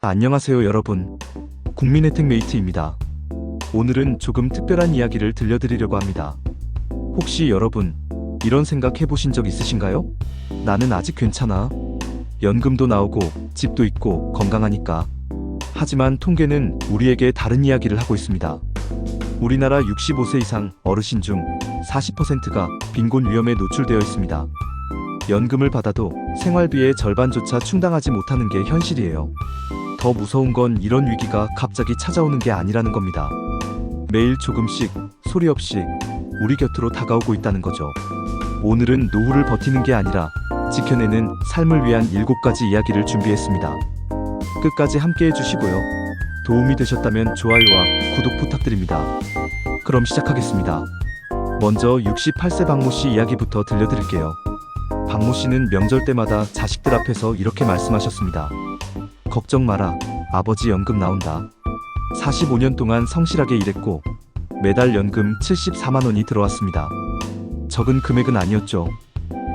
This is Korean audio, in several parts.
안녕하세요 여러분. 국민혜택메이트입니다. 오늘은 조금 특별한 이야기를 들려드리려고 합니다. 혹시 여러분 이런 생각 해보신 적 있으신가요? 나는 아직 괜찮아. 연금도 나오고 집도 있고 건강하니까. 하지만 통계는 우리에게 다른 이야기를 하고 있습니다. 우리나라 65세 이상 어르신 중 40%가 빈곤 위험에 노출되어 있습니다. 연금을 받아도 생활비의 절반조차 충당하지 못하는 게 현실이에요. 더 무서운 건 이런 위기가 갑자기 찾아오는 게 아니라는 겁니다. 매일 조금씩 소리 없이 우리 곁으로 다가오고 있다는 거죠. 오늘은 노후를 버티는 게 아니라 지켜내는 삶을 위한 7가지 이야기를 준비했습니다. 끝까지 함께 해주시고요. 도움이 되셨다면 좋아요와 구독 부탁드립니다. 그럼 시작하겠습니다. 먼저 68세 박모씨 이야기부터 들려드릴게요. 박모씨는 명절 때마다 자식들 앞에서 이렇게 말씀하셨습니다. 걱정 마라, 아버지 연금 나온다. 45년 동안 성실하게 일했고 매달 연금 74만 원이 들어왔습니다. 적은 금액은 아니었죠.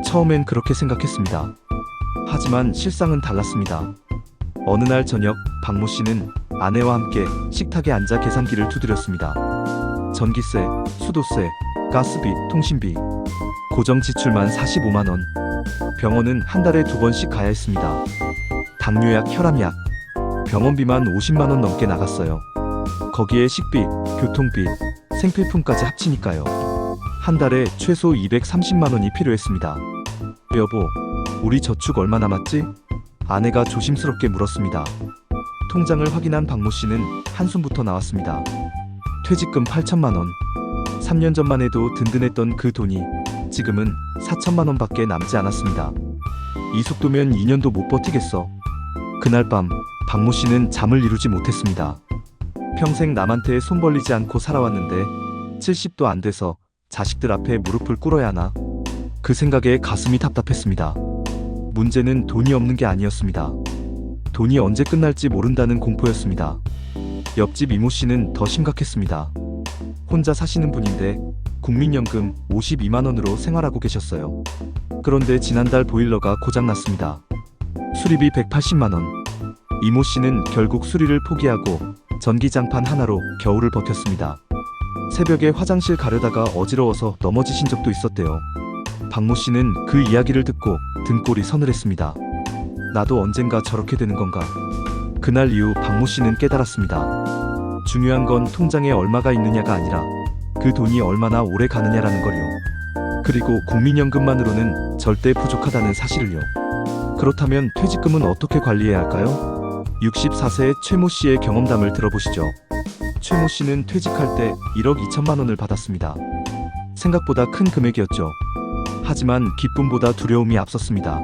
처음엔 그렇게 생각했습니다. 하지만 실상은 달랐습니다. 어느 날 저녁 박모씨는 아내와 함께 식탁에 앉아 계산기를 두드렸습니다. 전기세, 수도세, 가스비, 통신비, 고정 지출만 45만 원. 병원은 한 달에 2번씩 가야 했습니다. 당뇨약, 혈압약, 병원비만 50만 원 넘게 나갔어요. 거기에 식비, 교통비, 생필품까지 합치니까요. 한 달에 최소 230만 원이 필요했습니다. 여보, 우리 저축 얼마 남았지? 아내가 조심스럽게 물었습니다. 통장을 확인한 박모씨는 한숨부터 나왔습니다. 퇴직금 8천만 원. 3년 전만 해도 든든했던 그 돈이 지금은 4천만 원밖에 남지 않았습니다. 이 속도면 2년도 못 버티겠어. 그날 밤 박모씨는 잠을 이루지 못했습니다. 평생 남한테 손 벌리지 않고 살아왔는데 70도 안 돼서 자식들 앞에 무릎을 꿇어야 하나? 그 생각에 가슴이 답답했습니다. 문제는 돈이 없는 게 아니었습니다. 돈이 언제 끝날지 모른다는 공포였습니다. 옆집 이모씨는 더 심각했습니다. 혼자 사시는 분인데 국민연금 52만 원으로 생활하고 계셨어요. 그런데 지난달 보일러가 고장났습니다. 수리비 180만 원. 이모씨는 결국 수리를 포기하고 전기장판 하나로 겨울을 버텼습니다. 새벽에 화장실 가려다가 어지러워서 넘어지신 적도 있었대요. 박모씨는 그 이야기를 듣고 등골이 서늘했습니다. 나도 언젠가 저렇게 되는 건가? 그날 이후 박모씨는 깨달았습니다. 중요한 건 통장에 얼마가 있느냐가 아니라 그 돈이 얼마나 오래 가느냐라는 걸요. 그리고 국민연금만으로는 절대 부족하다는 사실을요. 그렇다면 퇴직금은 어떻게 관리해야 할까요? 64세 최모씨의 경험담을 들어보시죠. 최모씨는 퇴직할 때 1억 2천만 원을 받았습니다. 생각보다 큰 금액이었죠. 하지만 기쁨보다 두려움이 앞섰습니다.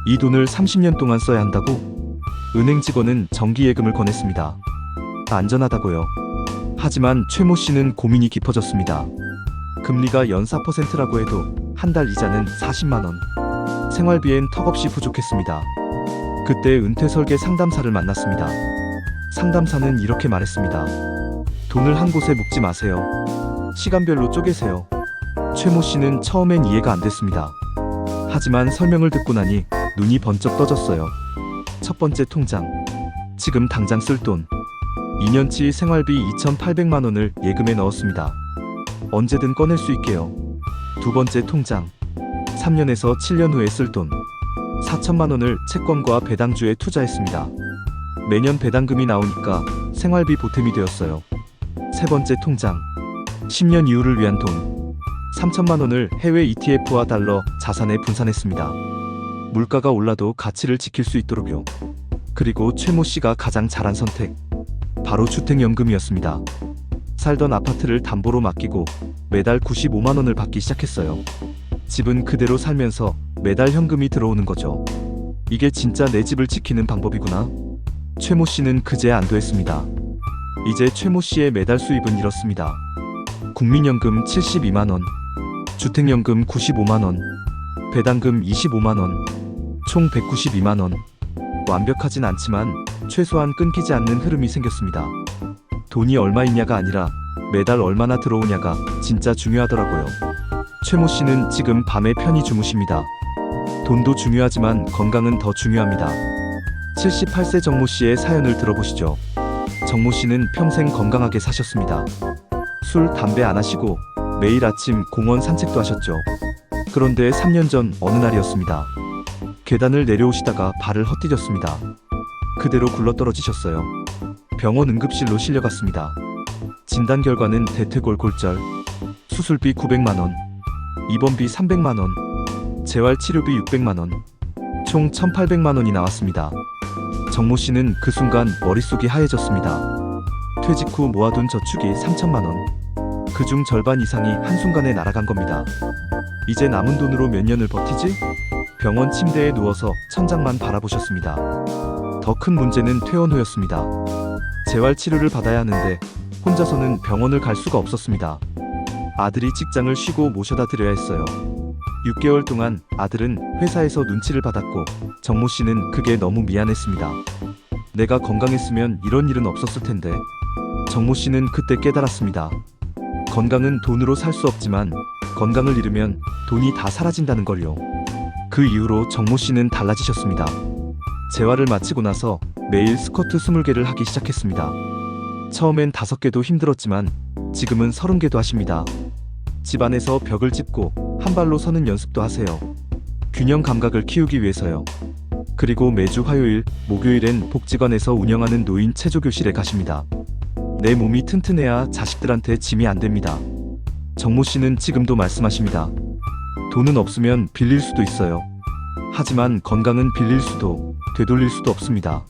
이 돈을 30년 동안 써야 한다고? 은행 직원은 정기예금을 권했습니다. 안전하다고요. 하지만 최모씨는 고민이 깊어졌습니다. 금리가 연 4%라고 해도 한 달 이자는 40만 원. 생활비엔 턱없이 부족했습니다. 그때 은퇴설계 상담사를 만났습니다. 상담사는 이렇게 말했습니다. 돈을 한 곳에 묵지 마세요. 시간별로 쪼개세요. 최모씨는 처음엔 이해가 안 됐습니다. 하지만 설명을 듣고 나니 눈이 번쩍 떠졌어요. 첫 번째 통장. 지금 당장 쓸 돈. 2년치 생활비 2,800만 원을 예금에 넣었습니다. 언제든 꺼낼 수 있게요. 두 번째 통장. 3년에서 7년 후에 쓸 돈. 4천만 원을 채권과 배당주에 투자했습니다. 매년 배당금이 나오니까 생활비 보탬이 되었어요. 세 번째 통장. 10년 이후를 위한 돈. 3천만 원을 해외 ETF와 달러 자산에 분산했습니다. 물가가 올라도 가치를 지킬 수 있도록요. 그리고 최모씨가 가장 잘한 선택. 바로 주택연금이었습니다. 살던 아파트를 담보로 맡기고 매달 95만 원을 받기 시작했어요. 집은 그대로 살면서 매달 현금이 들어오는 거죠. 이게 진짜 내 집을 지키는 방법이구나. 최모씨는 그제 안도했습니다. 이제 최모씨의 매달 수입은 이렇습니다. 국민연금 72만 원, 주택연금 95만 원, 배당금 25만 원, 총 192만 원. 완벽하진 않지만 최소한 끊기지 않는 흐름이 생겼습니다. 돈이 얼마 있냐가 아니라 매달 얼마나 들어오냐가 진짜 중요하더라고요. 최모씨는 지금 밤에 편히 주무십니다. 돈도 중요하지만 건강은 더 중요합니다. 78세 정모 씨의 사연을 들어보시죠. 정모 씨는 평생 건강하게 사셨습니다. 술, 담배 안 하시고 매일 아침 공원 산책도 하셨죠. 그런데 3년 전 어느 날이었습니다. 계단을 내려오시다가 발을 헛디뎠습니다. 그대로 굴러떨어지셨어요. 병원 응급실로 실려갔습니다. 진단 결과는 대퇴골 골절, 수술비 900만 원, 입원비 300만 원, 재활 치료비 600만 원, 총 1,800만 원이 나왔습니다. 정모 씨는 그 순간 머릿속이 하얘졌습니다. 퇴직 후 모아둔 저축이 3천만 원. 그중 절반 이상이 한순간에 날아간 겁니다. 이제 남은 돈으로 몇 년을 버티지? 병원 침대에 누워서 천장만 바라보셨습니다. 더 큰 문제는 퇴원 후였습니다. 재활 치료를 받아야 하는데 혼자서는 병원을 갈 수가 없었습니다. 아들이 직장을 쉬고 모셔다 드려야 했어요. 6개월 동안 아들은 회사에서 눈치를 받았고 정모 씨는 그게 너무 미안했습니다. 내가 건강했으면 이런 일은 없었을 텐데. 정모 씨는 그때 깨달았습니다. 건강은 돈으로 살 수 없지만 건강을 잃으면 돈이 다 사라진다는 걸요. 그 이후로 정모 씨는 달라지셨습니다. 재활을 마치고 나서 매일 스쿼트 20개를 하기 시작했습니다. 처음엔 5개도 힘들었지만 지금은 30개도 하십니다. 집안에서 벽을 짚고 한 발로 서는 연습도 하세요. 균형 감각을 키우기 위해서요. 그리고 매주 화요일, 목요일엔 복지관에서 운영하는 노인 체조교실에 가십니다. 내 몸이 튼튼해야 자식들한테 짐이 안 됩니다. 정모 씨는 지금도 말씀하십니다. 돈은 없으면 빌릴 수도 있어요. 하지만 건강은 빌릴 수도 되돌릴 수도 없습니다.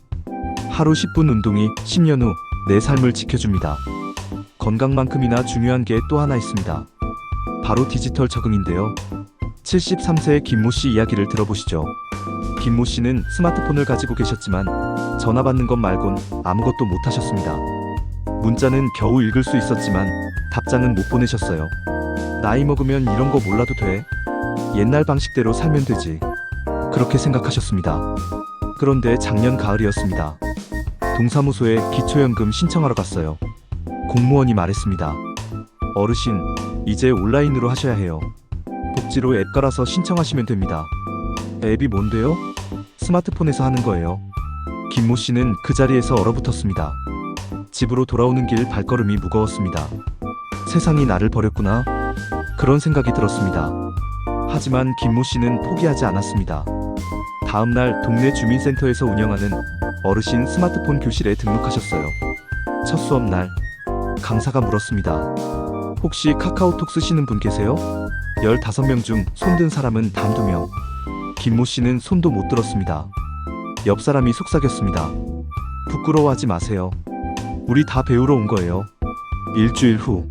하루 10분 운동이 10년 후 내 삶을 지켜줍니다. 건강만큼이나 중요한 게 또 하나 있습니다. 바로 디지털 적응인데요. 73세의 김모 씨 이야기를 들어보시죠. 김모 씨는 스마트폰을 가지고 계셨지만 전화 받는 것 말곤 아무것도 못 하셨습니다. 문자는 겨우 읽을 수 있었지만 답장은 못 보내셨어요. 나이 먹으면 이런 거 몰라도 돼. 옛날 방식대로 살면 되지. 그렇게 생각하셨습니다. 그런데 작년 가을이었습니다. 동사무소에 기초연금 신청하러 갔어요. 공무원이 말했습니다. 어르신, 이제 온라인으로 하셔야 해요. 복지로 앱 깔아서 신청하시면 됩니다. 앱이 뭔데요? 스마트폰에서 하는 거예요. 김모 씨는 그 자리에서 얼어붙었습니다. 집으로 돌아오는 길 발걸음이 무거웠습니다. 세상이 나를 버렸구나. 그런 생각이 들었습니다. 하지만 김모 씨는 포기하지 않았습니다. 다음날 동네 주민센터에서 운영하는 어르신 스마트폰 교실에 등록하셨어요. 첫 수업날 강사가 물었습니다. 혹시 카카오톡 쓰시는 분 계세요? 15명 중 손든 사람은 단 2명. 김모 씨는 손도 못 들었습니다. 옆 사람이 속삭였습니다. 부끄러워하지 마세요. 우리 다 배우러 온 거예요. 일주일 후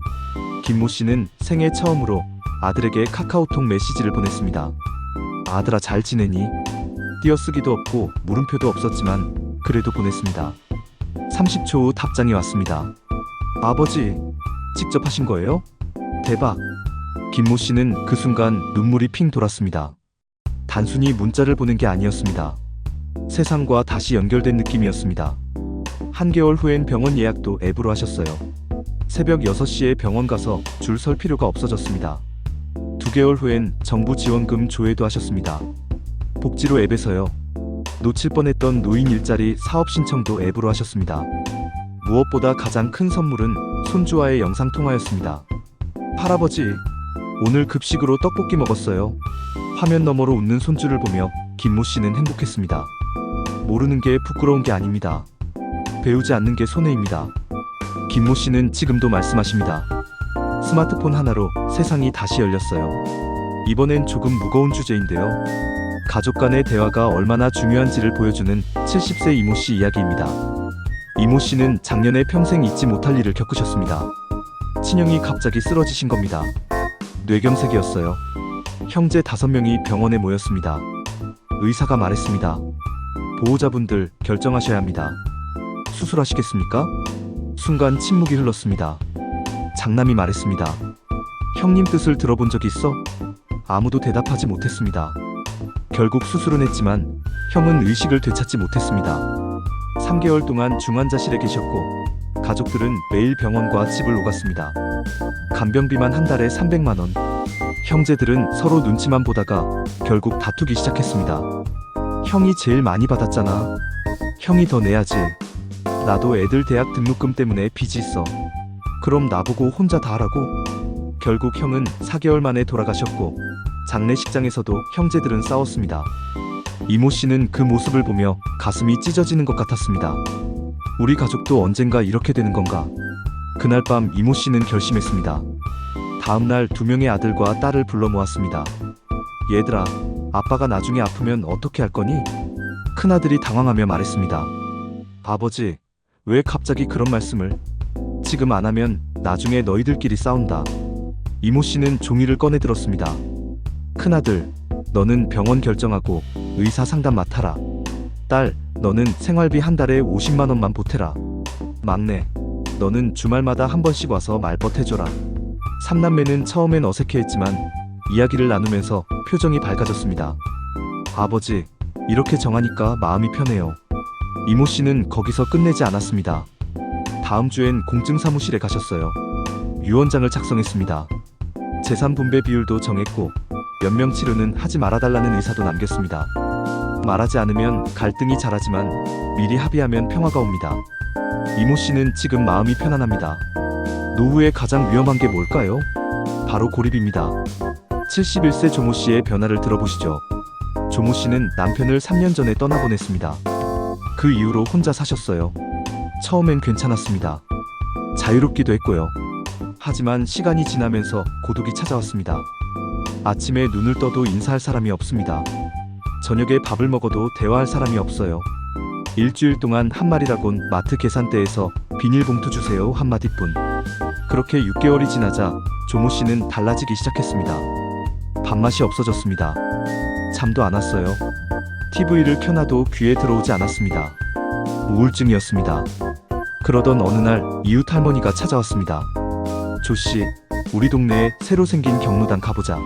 김모 씨는 생애 처음으로 아들에게 카카오톡 메시지를 보냈습니다. 아들아, 잘 지내니? 띄어쓰기도 없고 물음표도 없었지만 그래도 보냈습니다. 30초 후 답장이 왔습니다. 아버지, 직접 하신 거예요? 대박! 김모 씨는 그 순간 눈물이 핑 돌았습니다. 단순히 문자를 보낸 게 아니었습니다. 세상과 다시 연결된 느낌이었습니다. 한개월 후엔 병원 예약도 앱으로 하셨어요. 새벽 6시에 병원 가서 줄 설 필요가 없어졌습니다. 2개월 후엔 정부 지원금 조회도 하셨습니다. 복지로 앱에서요. 놓칠 뻔했던 노인 일자리 사업 신청도 앱으로 하셨습니다. 무엇보다 가장 큰 선물은 손주와의 영상통화였습니다. 할아버지, 오늘 급식으로 떡볶이 먹었어요. 화면 너머로 웃는 손주를 보며 김모 씨는 행복했습니다. 모르는 게 부끄러운 게 아닙니다. 배우지 않는 게 손해입니다. 김모 씨는 지금도 말씀하십니다. 스마트폰 하나로 세상이 다시 열렸어요. 이번엔 조금 무거운 주제인데요. 가족 간의 대화가 얼마나 중요한지를 보여주는 70세 이모 씨 이야기입니다. 이모 씨는 작년에 평생 잊지 못할 일을 겪으셨습니다. 친형이 갑자기 쓰러지신 겁니다. 뇌경색이었어요. 형제 5명이 병원에 모였습니다. 의사가 말했습니다. 보호자분들 결정하셔야 합니다. 수술하시겠습니까? 순간 침묵이 흘렀습니다. 장남이 말했습니다. 형님 뜻을 들어본 적 있어? 아무도 대답하지 못했습니다. 결국 수술은 했지만 형은 의식을 되찾지 못했습니다. 3개월 동안 중환자실에 계셨고 가족들은 매일 병원과 집을 오갔습니다. 간병비만 한 달에 300만 원. 형제들은 서로 눈치만 보다가 결국 다투기 시작했습니다. 형이 제일 많이 받았잖아. 형이 더 내야지. 나도 애들 대학 등록금 때문에 빚이 있어. 그럼 나보고 혼자 다 하라고? 결국 형은 4개월 만에 돌아가셨고 장례식장에서도 형제들은 싸웠습니다. 이모 씨는 그 모습을 보며 가슴이 찢어지는 것 같았습니다. 우리 가족도 언젠가 이렇게 되는 건가? 그날 밤 이모 씨는 결심했습니다. 다음 날 2명의 아들과 딸을 불러 모았습니다. 얘들아, 아빠가 나중에 아프면 어떻게 할 거니? 큰아들이 당황하며 말했습니다. 아버지, 왜 갑자기 그런 말씀을? 지금 안 하면 나중에 너희들끼리 싸운다. 이모 씨는 종이를 꺼내 들었습니다. 큰아들, 너는 병원 결정하고 의사 상담 맡아라. 딸, 너는 생활비 한 달에 50만 원만 보태라. 막내, 너는 주말마다 한 번씩 와서 말벗 해줘라. 삼남매는 처음엔 어색해했지만 이야기를 나누면서 표정이 밝아졌습니다. 아버지, 이렇게 정하니까 마음이 편해요. 이모 씨는 거기서 끝내지 않았습니다. 다음 주엔 공증 사무실에 가셨어요. 유언장을 작성했습니다. 재산 분배 비율도 정했고 연명 치료는 하지 말아달라는 의사도 남겼습니다. 말하지 않으면 갈등이 자라지만 미리 합의하면 평화가 옵니다. 이모 씨는 지금 마음이 편안합니다. 노후에 가장 위험한 게 뭘까요? 바로 고립입니다. 71세 조모 씨의 변화를 들어보시죠. 조모 씨는 남편을 3년 전에 떠나보냈습니다. 그 이후로 혼자 사셨어요. 처음엔 괜찮았습니다. 자유롭기도 했고요. 하지만 시간이 지나면서 고독이 찾아왔습니다. 아침에 눈을 떠도 인사할 사람이 없습니다. 저녁에 밥을 먹어도 대화할 사람이 없어요. 일주일 동안 한 마리라곤 마트 계산대에서 비닐봉투 주세요 한마디뿐. 그렇게 6개월이 지나자 조모 씨는 달라지기 시작했습니다. 밥맛이 없어졌습니다. 잠도 안 왔어요. TV를 켜놔도 귀에 들어오지 않았습니다. 우울증이었습니다. 그러던 어느 날 이웃 할머니가 찾아왔습니다. 조씨, 우리 동네에 새로 생긴 경로당 가보자.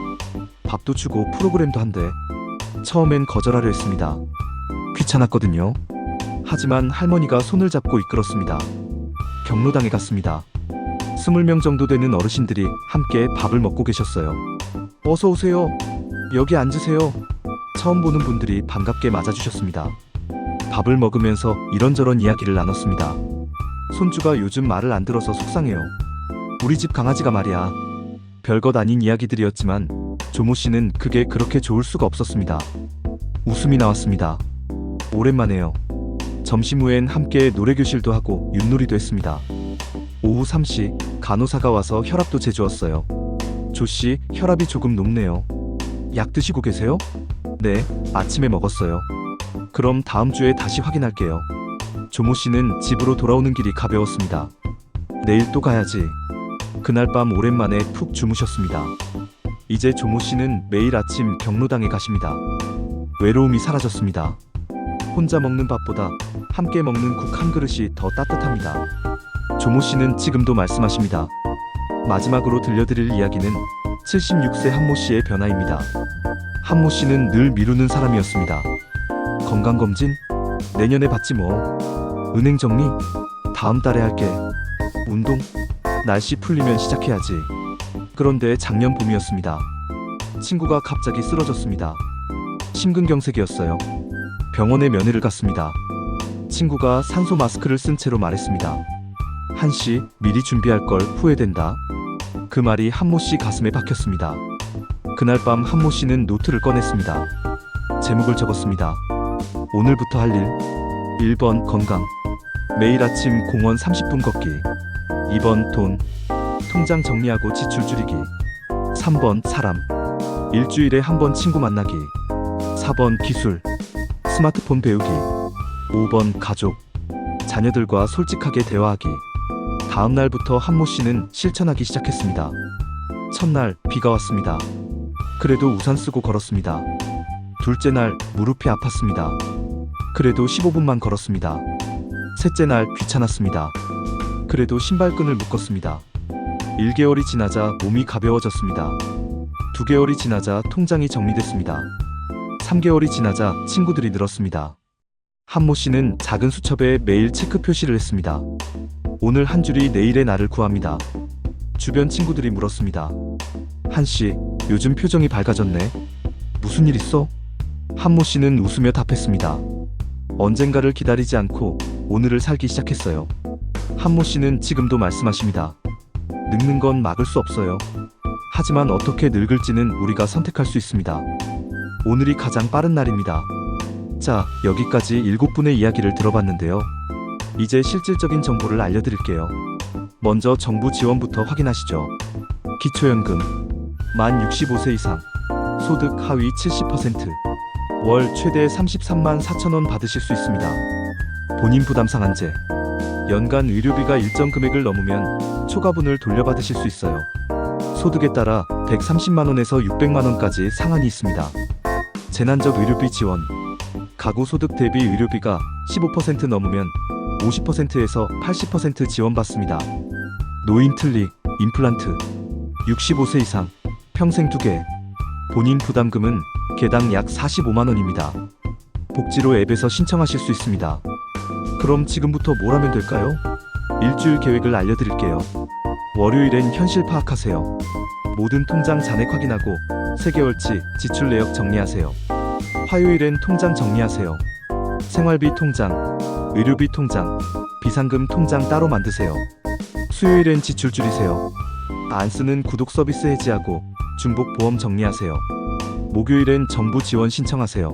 밥도 주고 프로그램도 한대. 처음엔 거절하려 했습니다. 귀찮았거든요. 하지만 할머니가 손을 잡고 이끌었습니다. 경로당에 갔습니다. 20명 정도 되는 어르신들이 함께 밥을 먹고 계셨어요. 어서 오세요. 여기 앉으세요. 처음 보는 분들이 반갑게 맞아주셨습니다. 밥을 먹으면서 이런저런 이야기를 나눴습니다. 손주가 요즘 말을 안 들어서 속상해요. 우리 집 강아지가 말이야. 별것 아닌 이야기들이었지만 조모 씨는 그게 그렇게 좋을 수가 없었습니다. 웃음이 나왔습니다. 오랜만에요. 점심 후엔 함께 노래교실도 하고 윷놀이도 했습니다. 오후 3시 간호사가 와서 혈압도 재주었어요. 조씨, 혈압이 조금 높네요. 약 드시고 계세요? 네, 아침에 먹었어요. 그럼 다음 주에 다시 확인할게요. 조모 씨는 집으로 돌아오는 길이 가벼웠습니다. 내일 또 가야지. 그날 밤 오랜만에 푹 주무셨습니다. 이제 조모 씨는 매일 아침 경로당에 가십니다. 외로움이 사라졌습니다. 혼자 먹는 밥보다 함께 먹는 국 한 그릇이 더 따뜻합니다. 조모 씨는 지금도 말씀하십니다. 마지막으로 들려드릴 이야기는 76세 한모 씨의 변화입니다. 한모 씨는 늘 미루는 사람이었습니다. 건강검진? 내년에 받지 뭐. 은행 정리? 다음 달에 할게. 운동? 날씨 풀리면 시작해야지. 그런데 작년 봄이었습니다. 친구가 갑자기 쓰러졌습니다. 심근경색이었어요. 병원에 면회를 갔습니다. 친구가 산소 마스크를 쓴 채로 말했습니다. 한씨, 미리 준비할 걸 후회된다. 그 말이 한모 씨 가슴에 박혔습니다. 그날 밤 한모 씨는 노트를 꺼냈습니다. 제목을 적었습니다. 오늘부터 할 일. 1번 건강. 매일 아침 공원 30분 걷기. 2번 돈. 통장 정리하고 지출 줄이기. 3번 사람. 일주일에 한 번 친구 만나기. 4번 기술. 스마트폰 배우기. 5번 가족. 자녀들과 솔직하게 대화하기. 다음 날부터 한모 씨는 실천하기 시작했습니다. 첫날 비가 왔습니다. 그래도 우산 쓰고 걸었습니다. 둘째 날 무릎이 아팠습니다. 그래도 15분만 걸었습니다. 셋째 날 귀찮았습니다. 그래도 신발끈을 묶었습니다. 1개월이 지나자 몸이 가벼워졌습니다. 2개월이 지나자 통장이 정리됐습니다. 3개월이 지나자 친구들이 늘었습니다. 한모 씨는 작은 수첩에 매일 체크 표시를 했습니다. 오늘 한 줄이 내일의 나를 구합니다. 주변 친구들이 물었습니다. 한씨, 요즘 표정이 밝아졌네. 무슨 일 있어? 한모 씨는 웃으며 답했습니다. 언젠가를 기다리지 않고 오늘을 살기 시작했어요. 한모 씨는 지금도 말씀하십니다. 늙는 건 막을 수 없어요. 하지만 어떻게 늙을지는 우리가 선택할 수 있습니다. 오늘이 가장 빠른 날입니다. 자, 여기까지 7분의 이야기를 들어봤는데요. 이제 실질적인 정보를 알려드릴게요. 먼저 정부 지원부터 확인하시죠. 기초연금, 만 65세 이상, 소득 하위 70%, 월 최대 33만 4천 원 받으실 수 있습니다. 본인 부담 상한제, 연간 의료비가 일정 금액을 넘으면 초과분을 돌려받으실 수 있어요. 소득에 따라 130만 원에서 600만 원까지 상한이 있습니다. 재난적 의료비 지원, 가구 소득 대비 의료비가 15% 넘으면 50%에서 80% 지원받습니다. 노인 틀닉, 임플란트, 65세 이상, 평생 2개, 본인 부담금은 개당 약 45만 원입니다. 복지로 앱에서 신청하실 수 있습니다. 그럼 지금부터 뭘 하면 될까요? 일주일 계획을 알려드릴게요. 월요일엔 현실 파악하세요. 모든 통장 잔액 확인하고 3개월치 지출 내역 정리하세요. 화요일엔 통장 정리하세요. 생활비 통장, 의료비 통장, 비상금 통장 따로 만드세요. 수요일엔 지출 줄이세요. 안 쓰는 구독 서비스 해지하고 중복 보험 정리하세요. 목요일엔 정부 지원 신청하세요.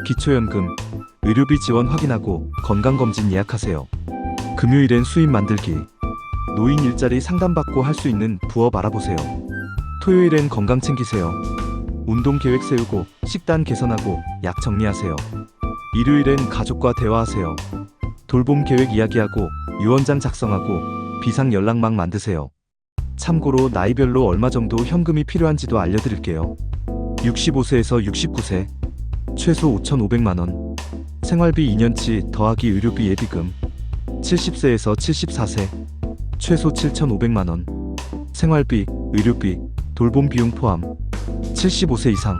기초연금, 의료비 지원 확인하고 건강검진 예약하세요. 금요일엔 수입 만들기, 노인 일자리 상담받고 할 수 있는 부업 알아보세요. 토요일엔 건강 챙기세요. 운동 계획 세우고 식단 개선하고 약 정리하세요. 일요일엔 가족과 대화하세요. 돌봄 계획 이야기하고 유언장 작성하고 비상 연락망 만드세요. 참고로 나이별로 얼마 정도 현금이 필요한지도 알려드릴게요. 65세에서 69세, 최소 5,500만 원, 생활비 2년치 더하기 의료비 예비금, 70세에서 74세, 최소 7,500만 원, 생활비, 의료비, 돌봄 비용 포함, 75세 이상,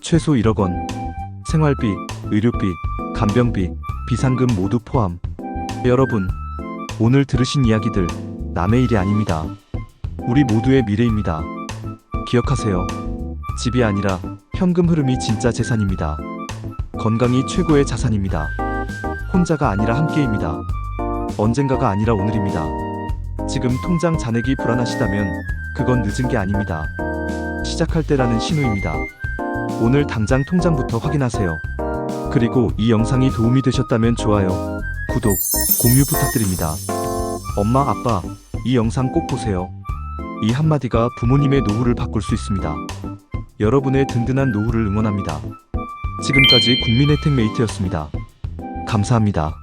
최소 1억 원, 생활비, 의료비, 간병비, 비상금 모두 포함. 여러분, 오늘 들으신 이야기들 남의 일이 아닙니다. 우리 모두의 미래입니다. 기억하세요. 집이 아니라 현금 흐름이 진짜 재산입니다. 건강이 최고의 자산입니다. 혼자가 아니라 함께입니다. 언젠가가 아니라 오늘입니다. 지금 통장 잔액이 불안하시다면 그건 늦은 게 아닙니다. 시작할 때라는 신호입니다. 오늘 당장 통장부터 확인하세요. 그리고 이 영상이 도움이 되셨다면 좋아요, 구독, 공유 부탁드립니다. 엄마, 아빠, 이 영상 꼭 보세요. 이 한마디가 부모님의 노후를 바꿀 수 있습니다. 여러분의 든든한 노후를 응원합니다. 지금까지 국민혜택 메이트였습니다. 감사합니다.